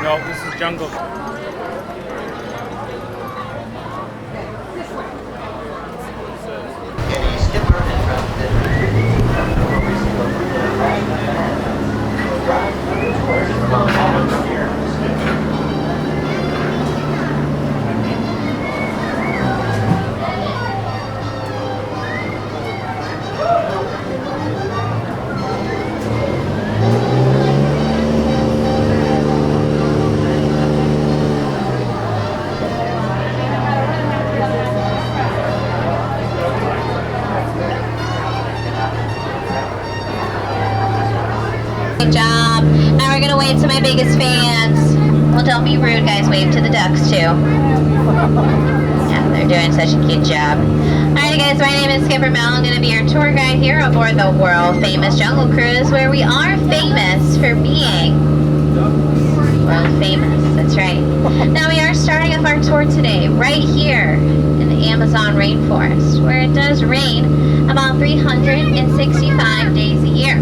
No, this is jungle. Good job. Now we're gonna wave to my biggest fans. Well, don't be rude, guys. Wave to the ducks too. Yeah, they're doing such a cute job. Alright guys, my name is Skipper Mel. I'm gonna be your tour guide here aboard the world famous Jungle Cruise, where we are famous for being world famous. That's right. Now we are starting off our tour today right here in the Amazon rainforest, where it does rain about 365 days a year.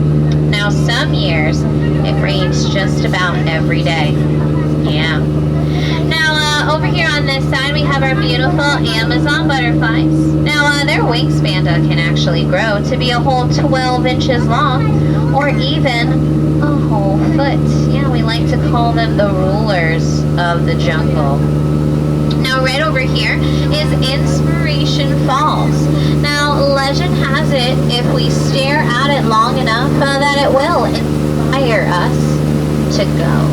Now some years it rains just about every day. Yeah. Now over here on this side we have our beautiful Amazon butterflies. Now their wingspan can actually grow to be a whole 12 inches long, or even a whole foot. Yeah, we like to call them the rulers of the jungle. Now right over here is Inspiration Falls. Now legend has it, if we stare at it long enough, that it will inspire us to go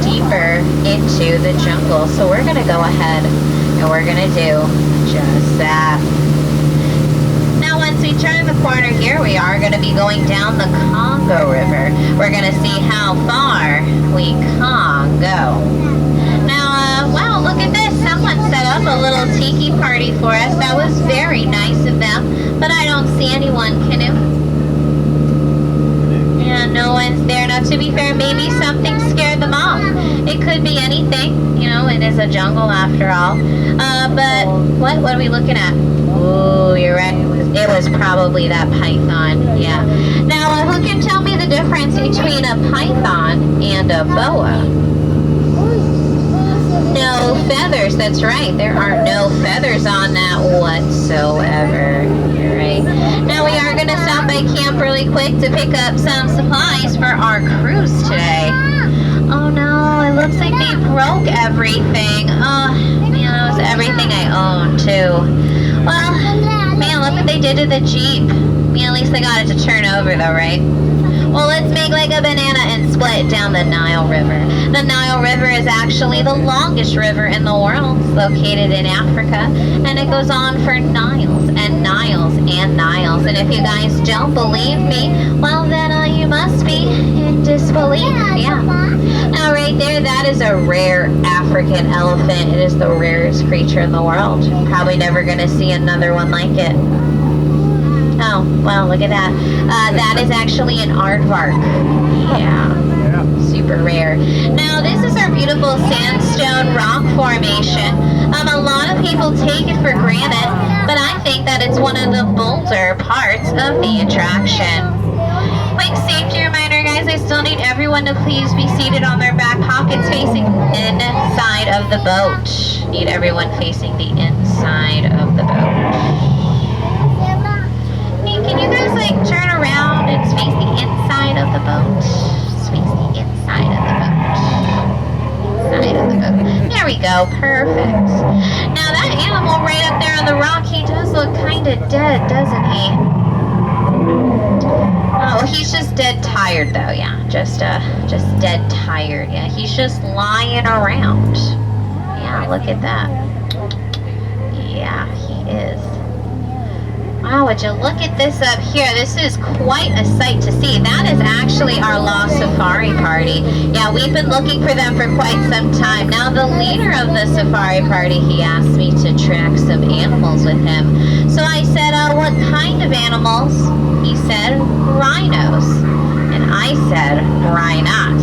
deeper into the jungle. So we're gonna go ahead and we're gonna do just that. Now once we turn the corner here, we are gonna be going down the Congo River. We're gonna see how far we can go. Now, wow, look at this. Someone set up a little tiki party for us. That was very nice of them, but I don't see anyone canoe. Yeah, no one's there. Now, to be fair, maybe something scared them off. It could be anything. You know, it is a jungle after all. But what are we looking at? Oh, you're right. It was probably that python. Yeah. Now, who can tell me the difference between a python and a boa? No feathers. That's right. There are no feathers on that whatsoever. You're right. Now we are going to stop by camp really quick to pick up some supplies for our cruise today. Oh no, it looks like they broke everything. Oh man, that was everything I owned too. Well, man, look what they did to the Jeep. Man, at least they got it to turn over though, right? Well, let's make like a banana and split down the Nile River. The Nile River is actually the longest river in the world. It's located in Africa, and it goes on for Niles and Niles and Niles. And if you guys don't believe me, well then you must be in disbelief. Yeah. Now right there, that is a rare African elephant. It is the rarest creature in the world. Probably never gonna see another one like it. Oh, well, look at that. That is actually an aardvark. Yeah. Super rare. Now, this is our beautiful sandstone rock formation. A lot of people take it for granted, but I think that it's one of the bolder parts of the attraction. Quick safety reminder, guys, I still need everyone to please be seated on their back pockets facing inside of the boat. Need everyone facing the inside of the boat. Can you guys like turn around and face the inside of the boat? Just face the inside of the boat. Inside of the boat. There we go. Perfect. Now that animal right up there on the rock, he does look kind of dead, doesn't he? Oh, he's just dead tired though. Yeah, just dead tired. Yeah, he's just lying around. Yeah, look at that. Yeah, he is. Wow, would you look at this up here? This is quite a sight to see. That is actually our lost safari party. Yeah, we've been looking for them for quite some time. Now, the leader of the safari party, he asked me to track some animals with him. So I said, what kind of animals? He said, rhinos. And I said, why not?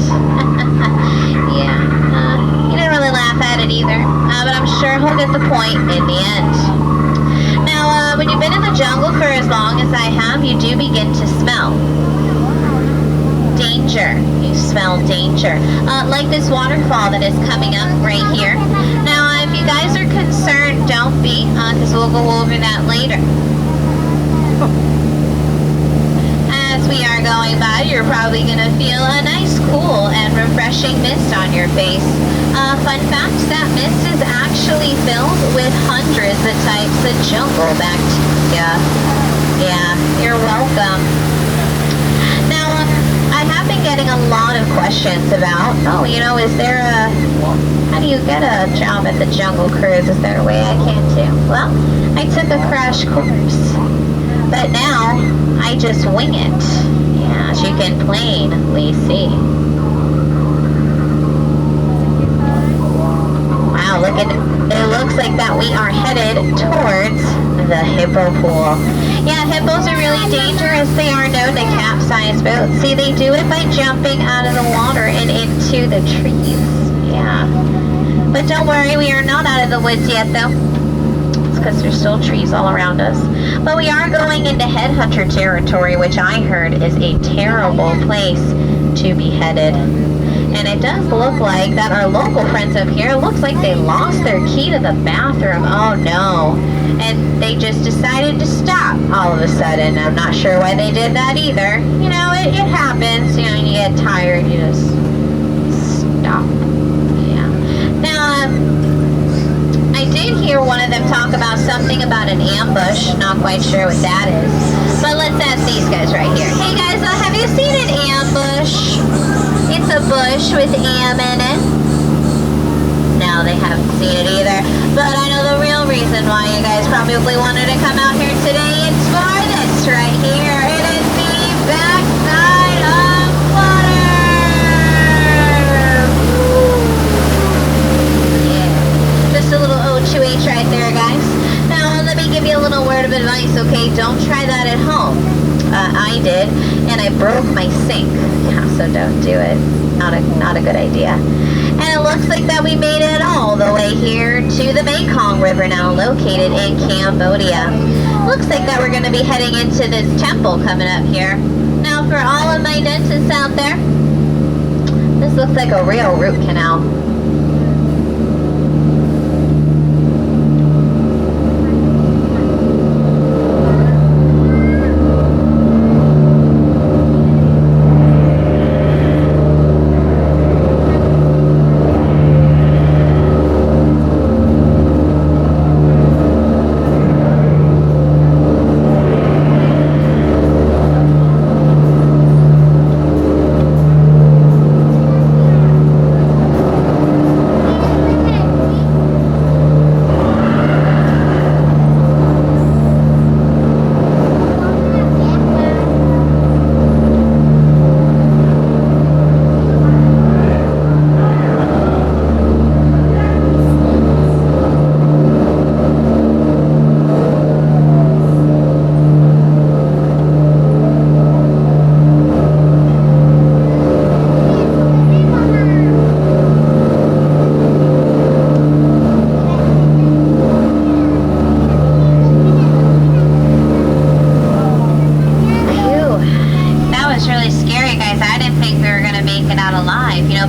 Yeah, he didn't really laugh at it either. But I'm sure he'll get the point in the end. Now, when you've been in the jungle for as long as I have, you do begin to smell danger. You smell danger. Like this waterfall that is coming up right here. Now, if you guys are concerned, don't be, because we'll go over that later. As we are going by, you're probably going to feel a nice, cool, and refreshing mist on your face. Fun fact, that mist is actually filled with hundreds of types of jungle bacteria. Yeah, you're welcome. Now, I have been getting a lot of questions about, is there how do you get a job at the Jungle Cruise? Is there a way I can too? Well, I took a crash course, but now I just wing it. Yeah, as you can plainly see. Wow, look at it. Looks like that we are headed towards the Hippo Pool. Yeah, hippos are really dangerous. They are known to capsize boats. See, they do it by jumping out of the water and into the trees. Yeah. But don't worry, we are not out of the woods yet, though. It's because there's still trees all around us. But we are going into headhunter territory, which I heard is a terrible place to be headed. And it does look like that our local friends up here, looks like they lost their key to the bathroom. Oh no. And they just decided to stop all of a sudden. I'm not sure why they did that either. It happens. You get tired, you just stop. Yeah. Now, I did hear one of them talk about something about an ambush. Not quite sure what that is. But let's ask these guys right here. Hey guys, have you seen an ambush? It's a bush with am in it. No, they haven't seen it either. But I know the real reason why you guys probably wanted to come out here today. It's for this right here. It is the backside of water. Yeah. Just a little O2H right there, guys. Now, let me give you a little word of advice, okay? Don't try that at home. I did, and I broke my sink. Yeah, so don't do it. Not a good idea. And it looks like that we made it all the way here to the Mekong River, now located in Cambodia. Looks like that we're going to be heading into this temple coming up here. Now, for all of my dentists out there, this looks like a real root canal.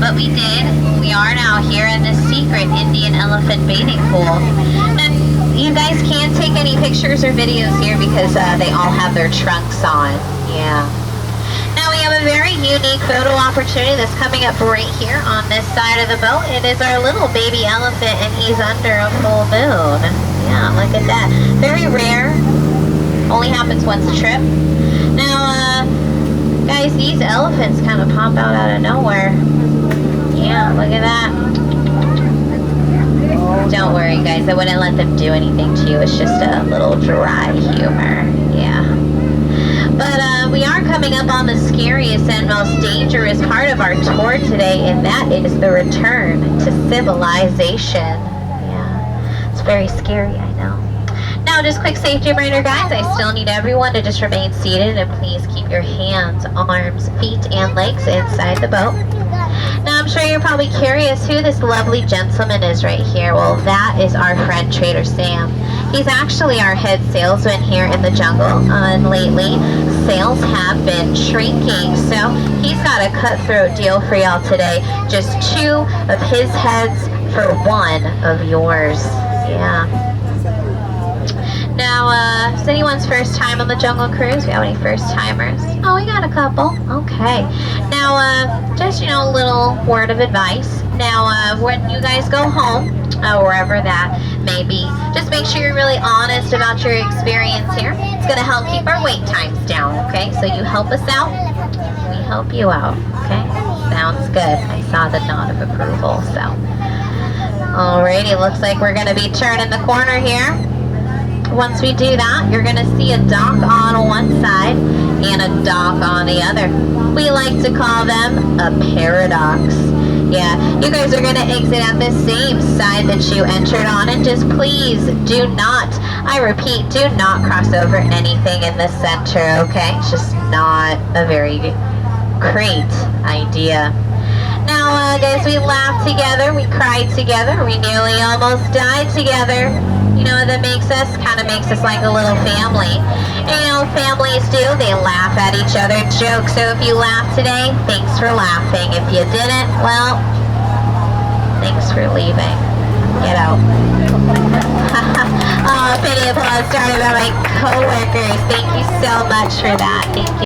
But we did. We are now here in the secret Indian elephant bathing pool. And you guys can't take any pictures or videos here because they all have their trunks on. Yeah. Now we have a very unique photo opportunity that's coming up right here on this side of the boat. It is our little baby elephant and he's under a full moon. Yeah, look at that. Very rare. Only happens once a trip. Now, guys, these elephants kind of pop out of nowhere. Yeah, look at that. Don't worry, guys. I wouldn't let them do anything to you. It's just a little dry humor. Yeah. But we are coming up on the scariest and most dangerous part of our tour today, and that is the return to civilization. Yeah. It's very scary, I know. Now, just quick safety reminder, guys. I still need everyone to just remain seated, and please keep your hands, arms, feet, and legs inside the boat. Now, I'm sure you're probably curious who this lovely gentleman is right here. Well, that is our friend Trader Sam. He's actually our head salesman here in the jungle, and lately, sales have been shrinking, so he's got a cutthroat deal for y'all today. Just 2 of his heads for 1 of yours. Yeah. Now, is anyone's first time on the Jungle Cruise? We have any first timers? Oh, we got a couple. Okay. Now, just, a little word of advice. Now, when you guys go home, wherever that may be, just make sure you're really honest about your experience here. It's going to help keep our wait times down, okay? So you help us out, we help you out, okay? Sounds good. I saw the nod of approval, so. Alrighty, looks like we're going to be turning the corner here. Once we do that, you're going to see a dock on one side and a dock on the other. We like to call them a paradox. Yeah, you guys are going to exit at the same side that you entered on, and just please do not, I repeat, do not cross over anything in the center, okay? It's just not a very great idea. Now, guys, we laughed together, we cried together, we nearly almost died together. You know what that makes us? Kind of makes us like a little family. And families do, they laugh at each other, joke. So if you laughed today, thanks for laughing. If you didn't, well, thanks for leaving. Get out. Oh, pity applause started by my coworkers. Thank you so much for that. Thank you.